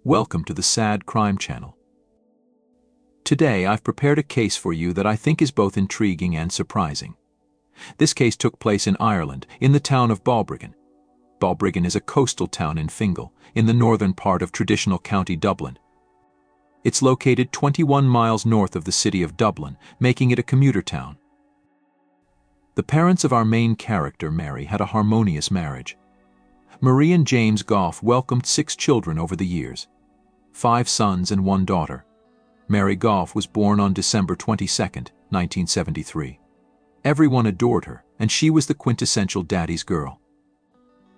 Welcome to the Sad Crime Channel. Today I've prepared a case for you that I think is both intriguing and surprising. This case took place in Ireland, in the town of Balbriggan. Balbriggan is a coastal town in Fingal, in the northern part of traditional County Dublin. It's located 21 miles north of the city of Dublin, making it a commuter town. The parents of our main character, Mary, had a harmonious marriage. Marie and James Gough welcomed 6 children over the years, 5 sons and 1 daughter. Mary Gough was born on December 22, 1973. Everyone adored her, and she was the quintessential daddy's girl.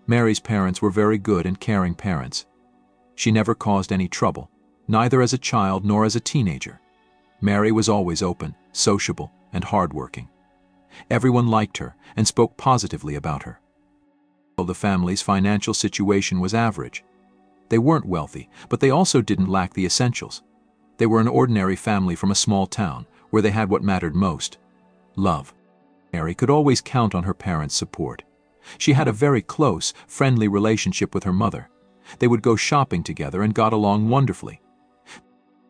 Mary's parents were very good and caring parents. She never caused any trouble, neither as a child nor as a teenager. Mary was always open, sociable, and hardworking. Everyone liked her and spoke positively about her. The family's financial situation was average. They weren't wealthy, but they also didn't lack the essentials. They were an ordinary family from a small town, where they had what mattered most: love. Mary could always count on her parents' support. She had a very close, friendly relationship with her mother. They would go shopping together and got along wonderfully.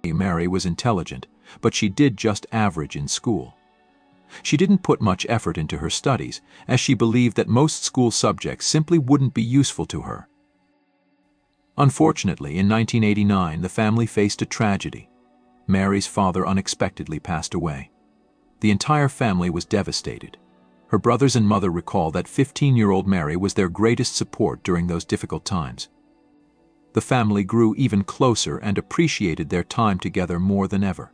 Mary was intelligent, but she did just average in school. She didn't put much effort into her studies, as she believed that most school subjects simply wouldn't be useful to her. Unfortunately, in 1989, the family faced a tragedy. Mary's father unexpectedly passed away. The entire family was devastated. Her brothers and mother recall that 15-year-old Mary was their greatest support during those difficult times. The family grew even closer and appreciated their time together more than ever.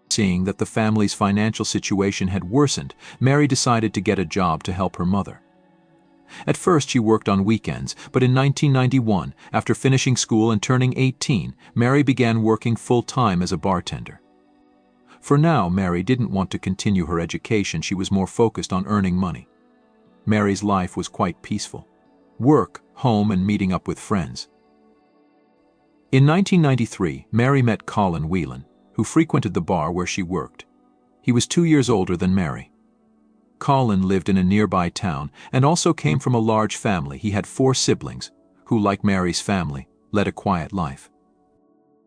Seeing that the family's financial situation had worsened, Mary decided to get a job to help her mother. At first she worked on weekends, but in 1991, after finishing school and turning 18, Mary began working full-time as a bartender. For now, Mary didn't want to continue her education. She was more focused on earning money. Mary's life was quite peaceful: work, home, and meeting up with friends. In 1993, Mary met Colin Whelan, who frequented the bar where she worked. He was 2 years older than Mary. Colin lived in a nearby town and also came from a large family. He had 4 siblings, who, like Mary's family, led a quiet life.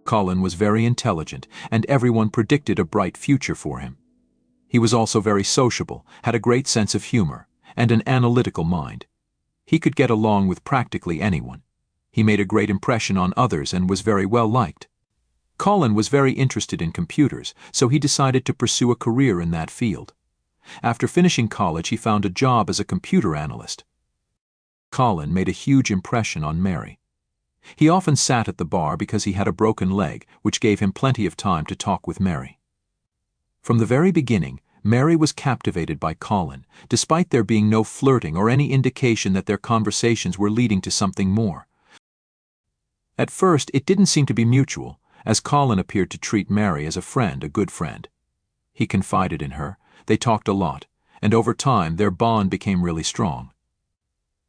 Colin was very intelligent, and everyone predicted a bright future for him. He was also very sociable, had a great sense of humor, and an analytical mind. He could get along with practically anyone. He made a great impression on others and was very well liked. Colin was very interested in computers, so he decided to pursue a career in that field. After finishing college, he found a job as a computer analyst. Colin made a huge impression on Mary. He often sat at the bar because he had a broken leg, which gave him plenty of time to talk with Mary. From the very beginning, Mary was captivated by Colin, despite there being no flirting or any indication that their conversations were leading to something more. At first, it didn't seem to be mutual, as Colin appeared to treat Mary as a friend, a good friend. He confided in her, they talked a lot, and over time their bond became really strong.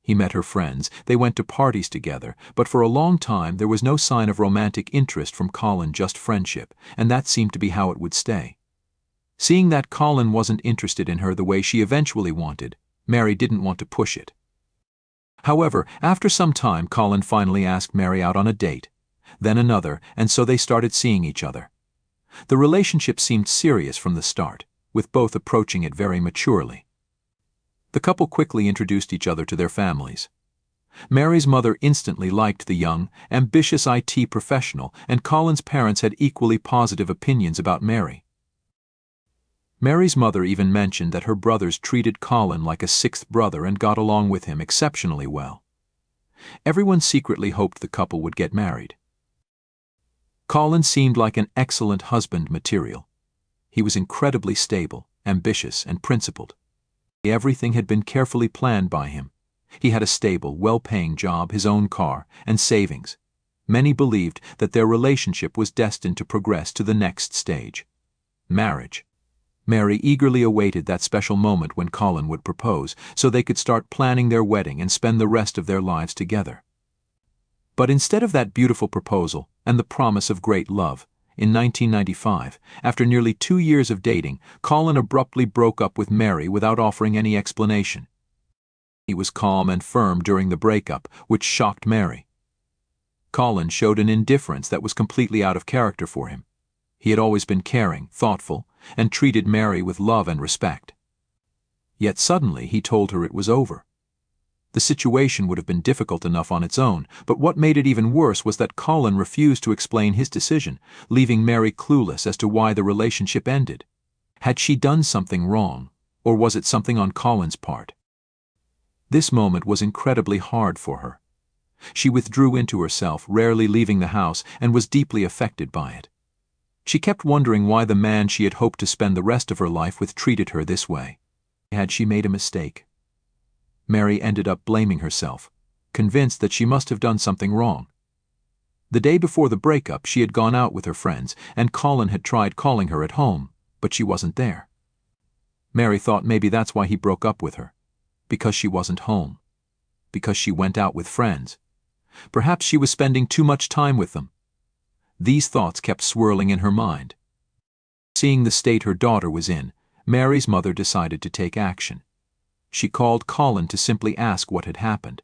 He met her friends, they went to parties together, but for a long time there was no sign of romantic interest from Colin, just friendship, and that seemed to be how it would stay. Seeing that Colin wasn't interested in her the way she eventually wanted, Mary didn't want to push it. However, after some time, Colin finally asked Mary out on a date, then another, and so they started seeing each other. The relationship seemed serious from the start, with both approaching it very maturely. The couple quickly introduced each other to their families. Mary's mother instantly liked the young, ambitious IT professional, and Colin's parents had equally positive opinions about Mary. Mary's mother even mentioned that her brothers treated Colin like a 6th brother and got along with him exceptionally well. Everyone secretly hoped the couple would get married. Colin seemed like an excellent husband material. He was incredibly stable, ambitious, and principled. Everything had been carefully planned by him. He had a stable, well-paying job, his own car, and savings. Many believed that their relationship was destined to progress to the next stage: marriage. Mary eagerly awaited that special moment when Colin would propose, so they could start planning their wedding and spend the rest of their lives together. But instead of that beautiful proposal and the promise of great love, in 1995, after nearly 2 years of dating, Colin abruptly broke up with Mary without offering any explanation. He was calm and firm during the breakup, which shocked Mary. Colin showed an indifference that was completely out of character for him. He had always been caring, thoughtful, and treated Mary with love and respect. Yet suddenly he told her it was over. The situation would have been difficult enough on its own, but what made it even worse was that Colin refused to explain his decision, leaving Mary clueless as to why the relationship ended. Had she done something wrong, or was it something on Colin's part? This moment was incredibly hard for her. She withdrew into herself, rarely leaving the house, and was deeply affected by it. She kept wondering why the man she had hoped to spend the rest of her life with treated her this way. Had she made a mistake? Mary ended up blaming herself, convinced that she must have done something wrong. The day before the breakup, she had gone out with her friends, and Colin had tried calling her at home, but she wasn't there. Mary thought maybe that's why he broke up with her, because she wasn't home, because she went out with friends. Perhaps she was spending too much time with them. These thoughts kept swirling in her mind. Seeing the state her daughter was in, Mary's mother decided to take action. She called Colin to simply ask what had happened.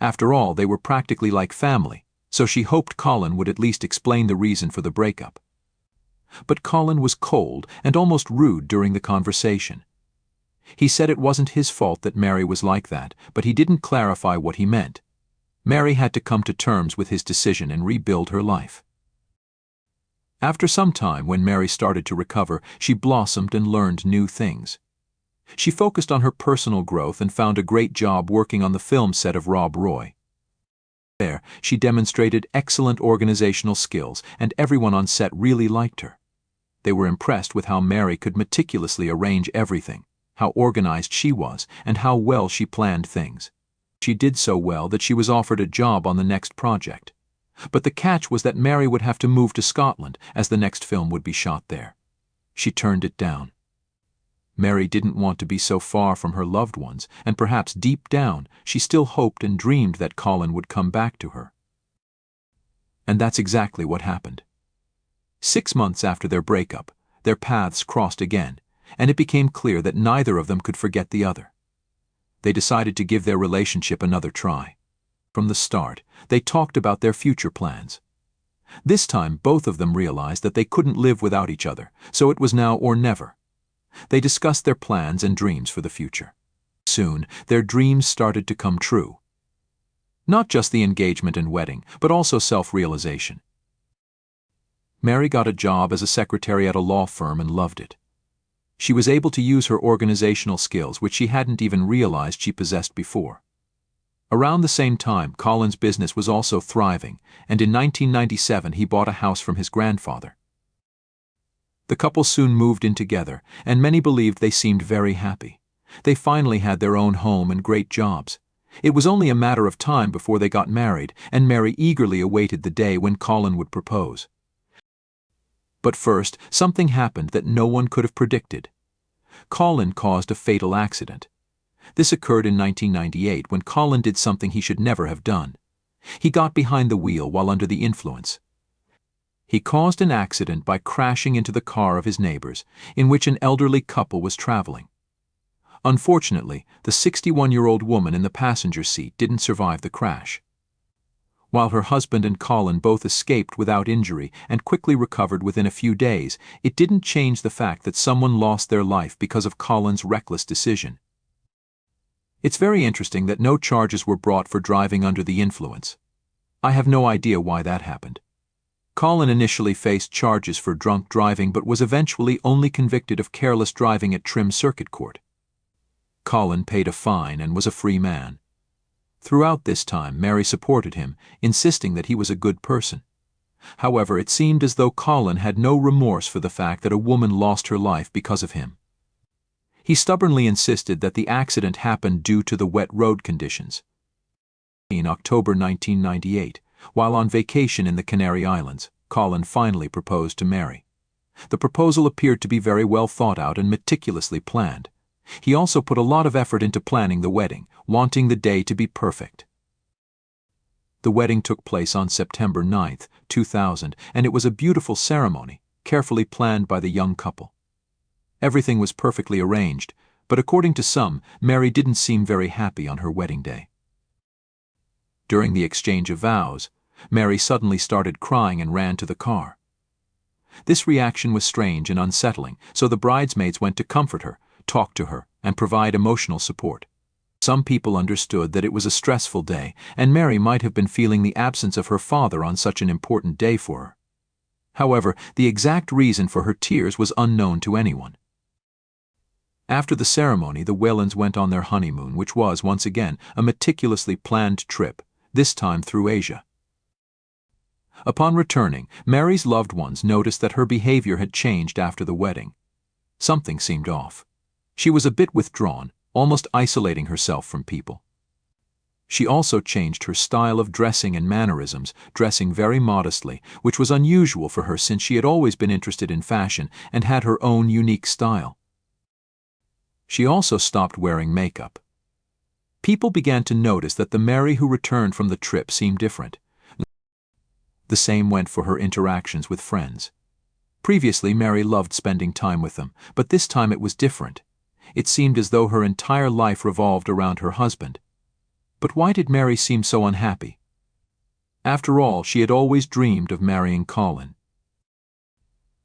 After all, they were practically like family, so she hoped Colin would at least explain the reason for the breakup. But Colin was cold and almost rude during the conversation. He said it wasn't his fault that Mary was like that, but he didn't clarify what he meant. Mary had to come to terms with his decision and rebuild her life. After some time, when Mary started to recover, she blossomed and learned new things. She focused on her personal growth and found a great job working on the film set of Rob Roy. There, she demonstrated excellent organizational skills, and everyone on set really liked her. They were impressed with how Mary could meticulously arrange everything, how organized she was, and how well she planned things. She did so well that she was offered a job on the next project. But the catch was that Mary would have to move to Scotland, as the next film would be shot there. She turned it down. Mary didn't want to be so far from her loved ones, and perhaps deep down she still hoped and dreamed that Colin would come back to her. And that's exactly what happened. 6 months after their breakup, their paths crossed again, and it became clear that neither of them could forget the other. They decided to give their relationship another try. From the start, they talked about their future plans. This time, both of them realized that they couldn't live without each other, so it was now or never. They discussed their plans and dreams for the future. Soon, their dreams started to come true. Not just the engagement and wedding, but also self-realization. Mary got a job as a secretary at a law firm and loved it. She was able to use her organizational skills, which she hadn't even realized she possessed before. Around the same time, Colin's business was also thriving, and in 1997 he bought a house from his grandfather. The couple soon moved in together, and many believed they seemed very happy. They finally had their own home and great jobs. It was only a matter of time before they got married, and Mary eagerly awaited the day when Colin would propose. But first, something happened that no one could have predicted. Colin caused a fatal accident. This occurred in 1998 when Colin did something he should never have done. He got behind the wheel while under the influence. He caused an accident by crashing into the car of his neighbors, in which an elderly couple was traveling. Unfortunately, the 61-year-old woman in the passenger seat didn't survive the crash. While her husband and Colin both escaped without injury and quickly recovered within a few days, it didn't change the fact that someone lost their life because of Colin's reckless decision. It's very interesting that no charges were brought for driving under the influence. I have no idea why that happened. Colin initially faced charges for drunk driving but was eventually only convicted of careless driving at Trim Circuit Court. Colin paid a fine and was a free man. Throughout this time, Mary supported him, insisting that he was a good person. However, it seemed as though Colin had no remorse for the fact that a woman lost her life because of him. He stubbornly insisted that the accident happened due to the wet road conditions. In October 1998, while on vacation in the Canary Islands, Colin finally proposed to Mary. The proposal appeared to be very well thought out and meticulously planned. He also put a lot of effort into planning the wedding, wanting the day to be perfect. The wedding took place on September 9, 2000, and it was a beautiful ceremony, carefully planned by the young couple. Everything was perfectly arranged, but according to some, Mary didn't seem very happy on her wedding day. During the exchange of vows, Mary suddenly started crying and ran to the car. This reaction was strange and unsettling, so the bridesmaids went to comfort her, talk to her, and provide emotional support. Some people understood that it was a stressful day, and Mary might have been feeling the absence of her father on such an important day for her. However, the exact reason for her tears was unknown to anyone. After the ceremony, the Whelans went on their honeymoon, which was, once again, a meticulously planned trip, this time through Asia. Upon returning, Mary's loved ones noticed that her behavior had changed after the wedding. Something seemed off. She was a bit withdrawn, almost isolating herself from people. She also changed her style of dressing and mannerisms, dressing very modestly, which was unusual for her since she had always been interested in fashion and had her own unique style. She also stopped wearing makeup. People began to notice that the Mary who returned from the trip seemed different. The same went for her interactions with friends. Previously, Mary loved spending time with them, but this time it was different. It seemed as though her entire life revolved around her husband. But why did Mary seem so unhappy? After all, she had always dreamed of marrying Colin.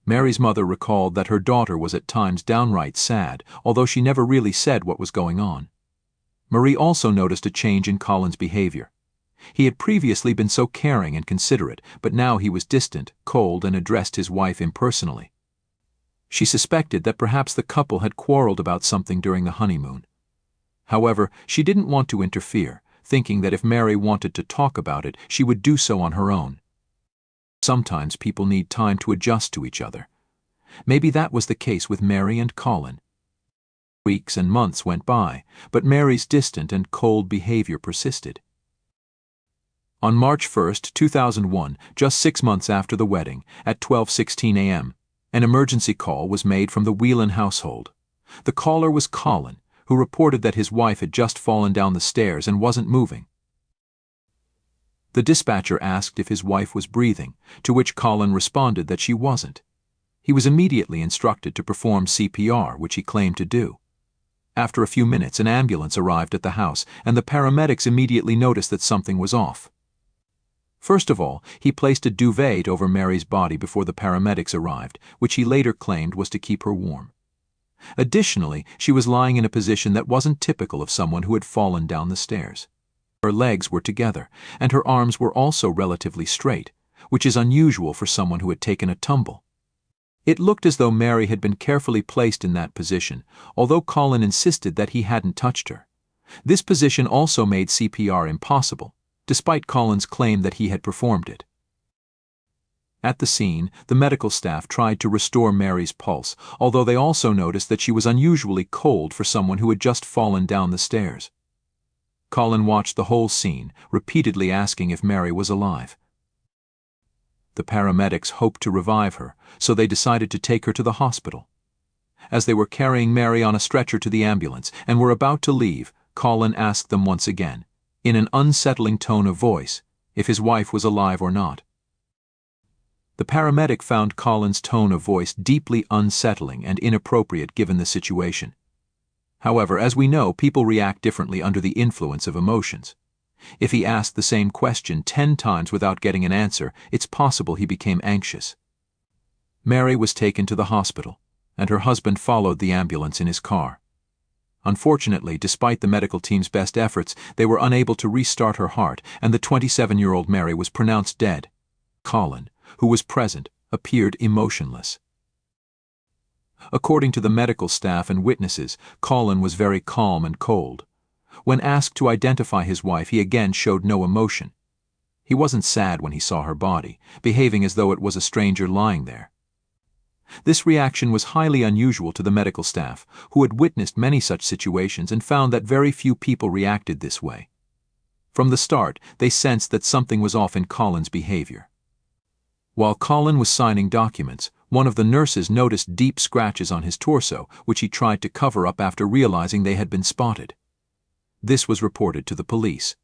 Mary's mother recalled that her daughter was at times downright sad, although she never really said what was going on. Marie also noticed a change in Colin's behavior. He had previously been so caring and considerate, but now he was distant, cold, and addressed his wife impersonally. She suspected that perhaps the couple had quarreled about something during the honeymoon. However, she didn't want to interfere, thinking that if Mary wanted to talk about it, she would do so on her own. Sometimes people need time to adjust to each other. Maybe that was the case with Mary and Colin. Weeks and months went by, but Mary's distant and cold behavior persisted. On March 1, 2001, just 6 months after the wedding, at 12:16 a.m., an emergency call was made from the Whelan household. The caller was Colin, who reported that his wife had just fallen down the stairs and wasn't moving. The dispatcher asked if his wife was breathing, to which Colin responded that she wasn't. He was immediately instructed to perform CPR, which he claimed to do. After a few minutes, an ambulance arrived at the house, and the paramedics immediately noticed that something was off. First of all, he placed a duvet over Mary's body before the paramedics arrived, which he later claimed was to keep her warm. Additionally, she was lying in a position that wasn't typical of someone who had fallen down the stairs. Her legs were together, and her arms were also relatively straight, which is unusual for someone who had taken a tumble. It looked as though Mary had been carefully placed in that position, although Colin insisted that he hadn't touched her. This position also made CPR impossible, despite Colin's claim that he had performed it. At the scene, the medical staff tried to restore Mary's pulse, although they also noticed that she was unusually cold for someone who had just fallen down the stairs. Colin watched the whole scene, repeatedly asking if Mary was alive. The paramedics hoped to revive her, so they decided to take her to the hospital. As they were carrying Mary on a stretcher to the ambulance and were about to leave, Colin asked them once again, in an unsettling tone of voice, if his wife was alive or not. The paramedic found Colin's tone of voice deeply unsettling and inappropriate given the situation. However, as we know, people react differently under the influence of emotions. If he asked the same question 10 times without getting an answer, it's possible he became anxious. Mary was taken to the hospital, and her husband followed the ambulance in his car. Unfortunately, despite the medical team's best efforts, they were unable to restart her heart, and the 27-year-old Mary was pronounced dead. Colin, who was present, appeared emotionless. According to the medical staff and witnesses, Colin was very calm and cold. When asked to identify his wife, he again showed no emotion. He wasn't sad when he saw her body, behaving as though it was a stranger lying there. This reaction was highly unusual to the medical staff, who had witnessed many such situations and found that very few people reacted this way. From the start, they sensed that something was off in Colin's behavior. While Colin was signing documents, one of the nurses noticed deep scratches on his torso, which he tried to cover up after realizing they had been spotted. This was reported to the police.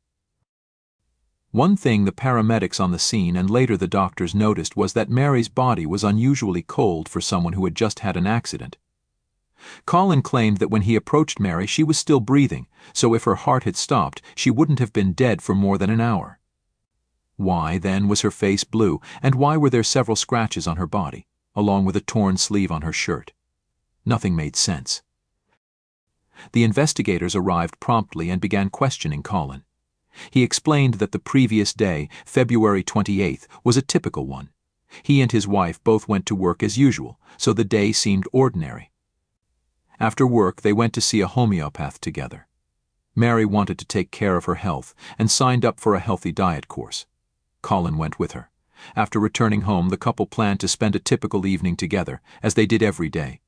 One thing the paramedics on the scene and later the doctors noticed was that Mary's body was unusually cold for someone who had just had an accident. Colin claimed that when he approached Mary, she was still breathing, so if her heart had stopped, she wouldn't have been dead for more than an hour. Why, then, was her face blue, and why were there several scratches on her body, along with a torn sleeve on her shirt? Nothing made sense. The investigators arrived promptly and began questioning Colin. He explained that the previous day, February 28th, was a typical one. He and his wife both went to work as usual, so the day seemed ordinary. After work, they went to see a homeopath together. Mary wanted to take care of her health and signed up for a healthy diet course. Colin went with her. After returning home, the couple planned to spend a typical evening together, as they did every day.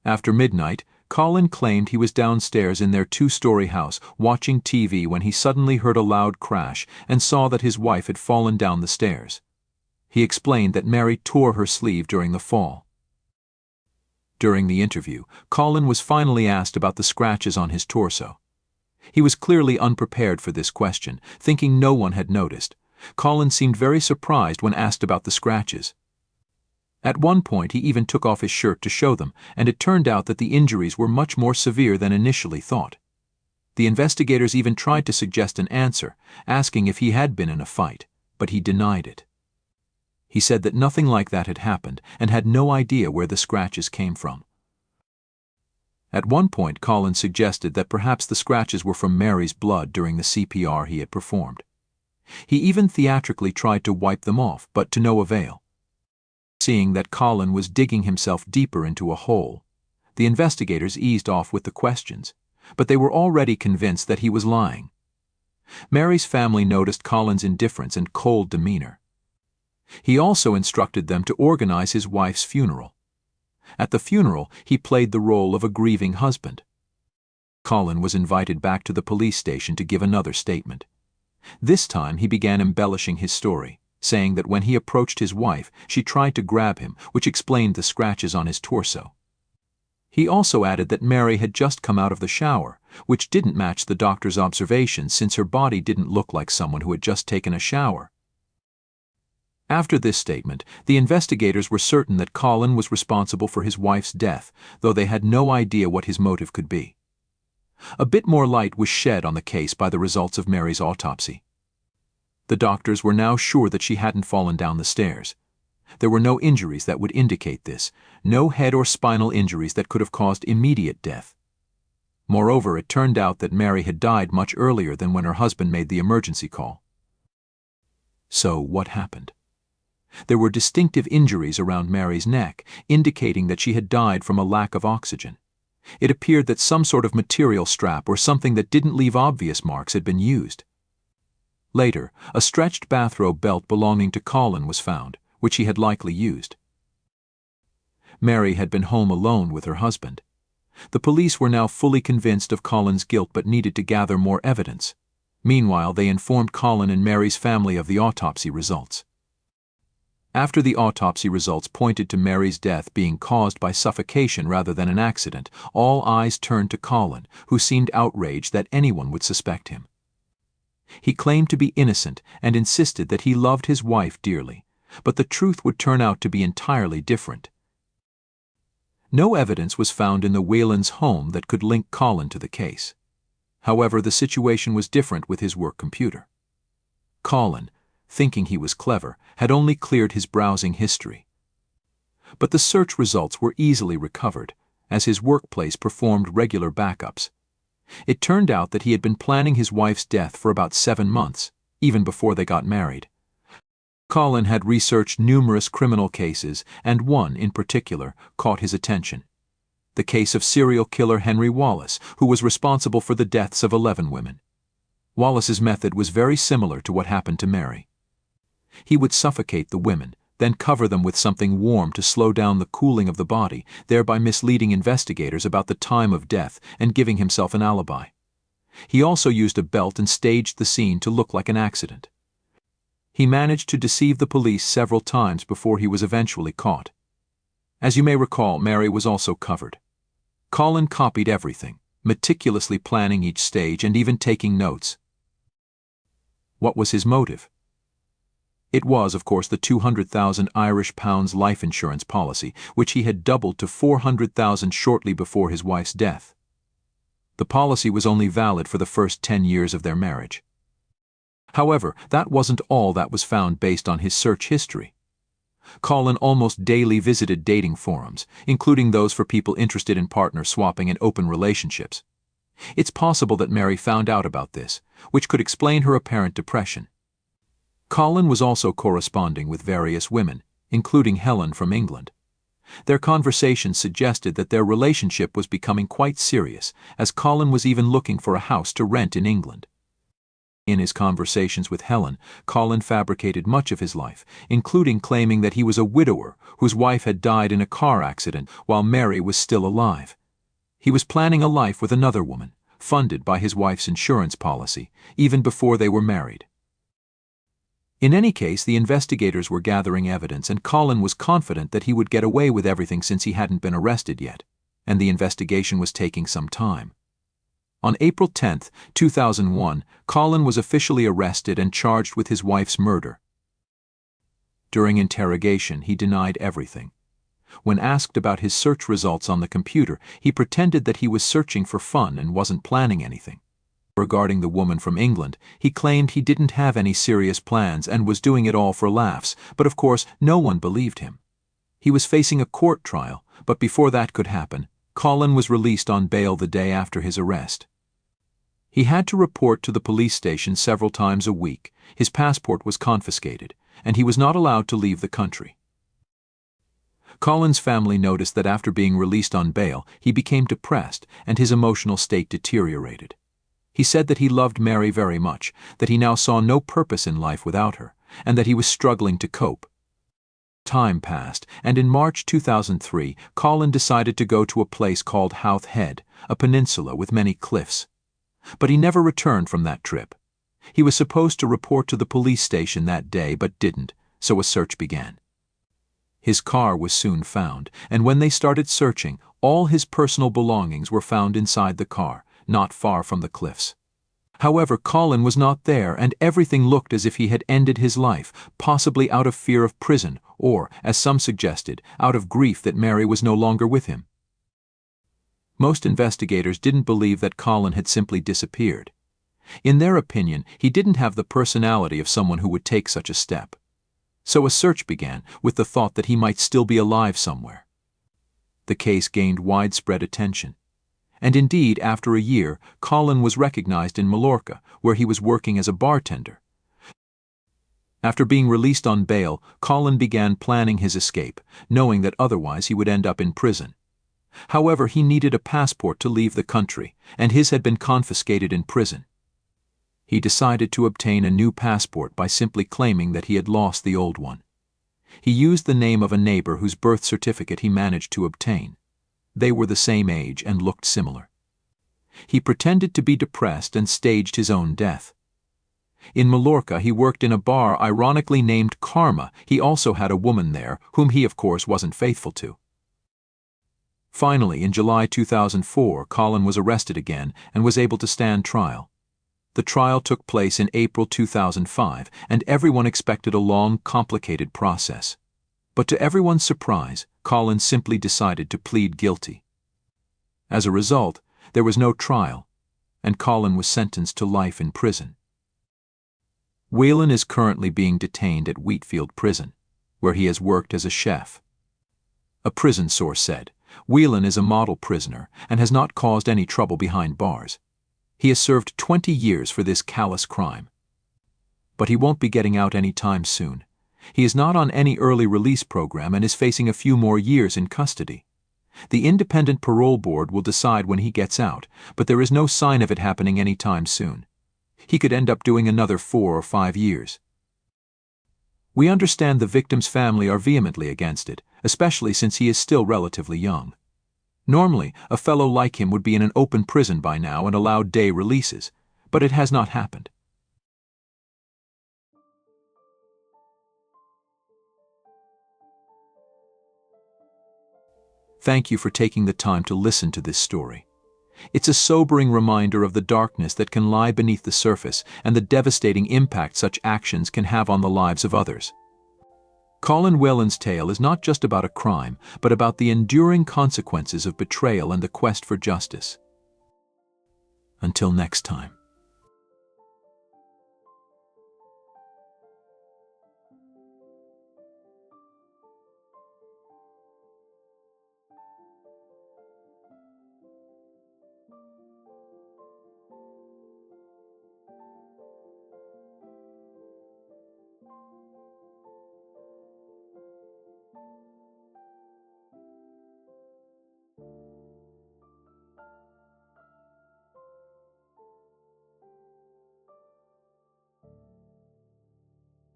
After midnight, Colin claimed he was downstairs in their two-story house watching TV when he suddenly heard a loud crash and saw that his wife had fallen down the stairs. He explained that Mary tore her sleeve during the fall. During the interview, Colin was finally asked about the scratches on his torso. He was clearly unprepared for this question, thinking no one had noticed. Colin seemed very surprised when asked about the scratches. At one point, he even took off his shirt to show them, and it turned out that the injuries were much more severe than initially thought. The investigators even tried to suggest an answer, asking if he had been in a fight, but he denied it. He said that nothing like that had happened and had no idea where the scratches came from. At one point, Colin suggested that perhaps the scratches were from Mary's blood during the CPR he had performed. He even theatrically tried to wipe them off, but to no avail. Seeing that Colin was digging himself deeper into a hole, the investigators eased off with the questions, but they were already convinced that he was lying. Mary's family noticed Colin's indifference and cold demeanor. He also instructed them to organize his wife's funeral. At the funeral, he played the role of a grieving husband. Colin was invited back to the police station to give another statement. This time he began embellishing his story, saying that when he approached his wife, she tried to grab him, which explained the scratches on his torso. He also added that Mary had just come out of the shower, which didn't match the doctor's observations since her body didn't look like someone who had just taken a shower. After this statement, the investigators were certain that Colin was responsible for his wife's death, though they had no idea what his motive could be. A bit more light was shed on the case by the results of Mary's autopsy. The doctors were now sure that she hadn't fallen down the stairs. There were no injuries that would indicate this, no head or spinal injuries that could have caused immediate death. Moreover, it turned out that Mary had died much earlier than when her husband made the emergency call. So what happened? There were distinctive injuries around Mary's neck, indicating that she had died from a lack of oxygen. It appeared that some sort of material strap or something that didn't leave obvious marks had been used. Later, a stretched bathrobe belt belonging to Colin was found, which he had likely used. Mary had been home alone with her husband. The police were now fully convinced of Colin's guilt but needed to gather more evidence. Meanwhile, they informed Colin and Mary's family of the autopsy results. After the autopsy results pointed to Mary's death being caused by suffocation rather than an accident, all eyes turned to Colin, who seemed outraged that anyone would suspect him. He claimed to be innocent and insisted that he loved his wife dearly, but the truth would turn out to be entirely different. No evidence was found in the Whelan's home that could link Colin to the case. However, the situation was different with his work computer. Colin, thinking he was clever, had only cleared his browsing history. But the search results were easily recovered, as his workplace performed regular backups. It turned out that he had been planning his wife's death for about 7 months, even before they got married. Colin had researched numerous criminal cases, and one, in particular, caught his attention. The case of serial killer Henry Wallace, who was responsible for the deaths of 11 women. Wallace's method was very similar to what happened to Mary. He would suffocate the women, then cover them with something warm to slow down the cooling of the body, thereby misleading investigators about the time of death and giving himself an alibi. He also used a belt and staged the scene to look like an accident. He managed to deceive the police several times before he was eventually caught. As you may recall, Mary was also covered. Colin copied everything, meticulously planning each stage and even taking notes. What was his motive? It was, of course, the 200,000 Irish pounds life insurance policy, which he had doubled to 400,000 shortly before his wife's death. The policy was only valid for the first 10 years of their marriage. However, that wasn't all that was found based on his search history. Colin almost daily visited dating forums, including those for people interested in partner swapping and open relationships. It's possible that Mary found out about this, which could explain her apparent depression. Colin was also corresponding with various women, including Helen from England. Their conversations suggested that their relationship was becoming quite serious, as Colin was even looking for a house to rent in England. In his conversations with Helen, Colin fabricated much of his life, including claiming that he was a widower whose wife had died in a car accident while Mary was still alive. He was planning a life with another woman, funded by his wife's insurance policy, even before they were married. In any case, the investigators were gathering evidence, and Colin was confident that he would get away with everything since he hadn't been arrested yet, and the investigation was taking some time. On April 10, 2001, Colin was officially arrested and charged with his wife's murder. During interrogation, he denied everything. When asked about his search results on the computer, he pretended that he was searching for fun and wasn't planning anything. Regarding the woman from England, he claimed he didn't have any serious plans and was doing it all for laughs, but of course no one believed him. He was facing a court trial, but before that could happen, Colin was released on bail the day after his arrest. He had to report to the police station several times a week, his passport was confiscated, and he was not allowed to leave the country. Colin's family noticed that after being released on bail, he became depressed and his emotional state deteriorated. He said that he loved Mary very much, that he now saw no purpose in life without her, and that he was struggling to cope. Time passed, and in March 2003, Colin decided to go to a place called Howth Head, a peninsula with many cliffs. But he never returned from that trip. He was supposed to report to the police station that day, but didn't, so a search began. His car was soon found, and when they started searching, all his personal belongings were found inside the car, not far from the cliffs. However, Colin was not there, and everything looked as if he had ended his life, possibly out of fear of prison, or, as some suggested, out of grief that Mary was no longer with him. Most investigators didn't believe that Colin had simply disappeared. In their opinion, he didn't have the personality of someone who would take such a step. So a search began, with the thought that he might still be alive somewhere. The case gained widespread attention. And indeed, after a year, Colin was recognized in Mallorca, where he was working as a bartender. After being released on bail, Colin began planning his escape, knowing that otherwise he would end up in prison. However, he needed a passport to leave the country, and his had been confiscated in prison. He decided to obtain a new passport by simply claiming that he had lost the old one. He used the name of a neighbor whose birth certificate he managed to obtain. They were the same age and looked similar. He pretended to be depressed and staged his own death. In Mallorca, he worked in a bar ironically named Karma. He also had a woman there, whom he of course wasn't faithful to. Finally, in July 2004, Colin was arrested again and was able to stand trial. The trial took place in April 2005, and everyone expected a long, complicated process. But to everyone's surprise, Colin simply decided to plead guilty. As a result, there was no trial, and Colin was sentenced to life in prison. Whelan is currently being detained at Wheatfield Prison, where he has worked as a chef. A prison source said, "Whelan is a model prisoner and has not caused any trouble behind bars. He has served 20 years for this callous crime. But he won't be getting out any time soon. He is not on any early release program and is facing a few more years in custody. The Independent Parole Board will decide when he gets out, but there is no sign of it happening any time soon. He could end up doing another 4 or 5 years. We understand the victim's family are vehemently against it, especially since he is still relatively young. Normally, a fellow like him would be in an open prison by now and allowed day releases, but it has not happened." Thank you for taking the time to listen to this story. It's a sobering reminder of the darkness that can lie beneath the surface and the devastating impact such actions can have on the lives of others. Colin Whelan's tale is not just about a crime, but about the enduring consequences of betrayal and the quest for justice. Until next time.